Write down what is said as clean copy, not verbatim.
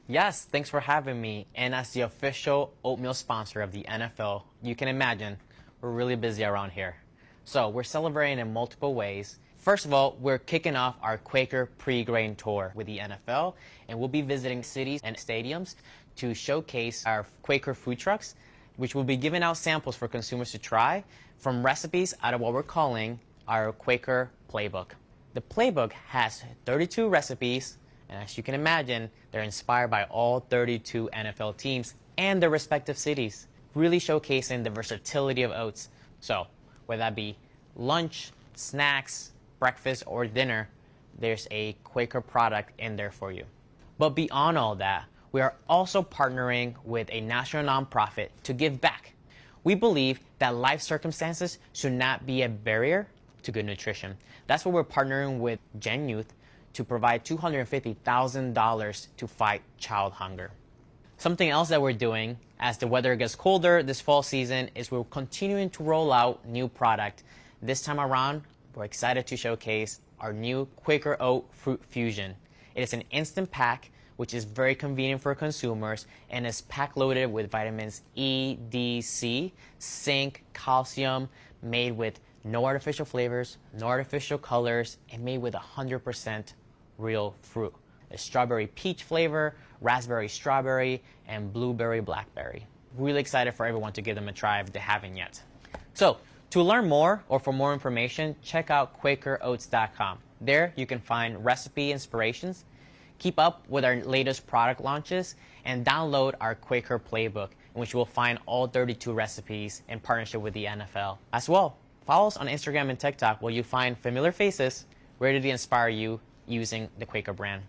Yes, thanks for having me. And as the official oatmeal sponsor of the NFL, you can imagine we're really busy around here. So we're celebrating in multiple ways. First of all, we're kicking off our Quaker Pregrain tour with the NFL, and we'll be visiting cities and stadiums to showcase our Quaker food trucks, which will be giving out samples for consumers to try from recipes out of what we're calling our Quaker Playbook. The playbook has 32 recipes, and as you can imagine, they're inspired by all 32 NFL teams and their respective cities, really showcasing the versatility of oats. So, whether that be lunch, snacks, breakfast, or dinner, there's a Quaker product in there for you. But beyond all that, we are also partnering with a national nonprofit to give back. We believe that life circumstances should not be a barrier to good nutrition. That's why we're partnering with Gen Youth to provide $250,000 to fight child hunger. Something else that we're doing as the weather gets colder this fall season is we're continuing to roll out new product. This time around, we're excited to showcase our new Quaker Oat Fruit Fusion. It is an instant pack which is very convenient for consumers and is pack loaded with vitamins E, D, C, zinc, calcium, made with no artificial flavors, no artificial colors, and made with 100% real fruit. A strawberry peach flavor, raspberry strawberry, and blueberry blackberry. Really excited for everyone to give them a try if they haven't yet. So, to learn more or for more information, check out QuakerOats.com. There you can find recipe inspirations, keep up with our latest product launches, and download our Quaker Playbook, in which you will find all 32 recipes in partnership with the NFL. As well, follow us on Instagram and TikTok where you find familiar faces ready to inspire you using the Quaker brand.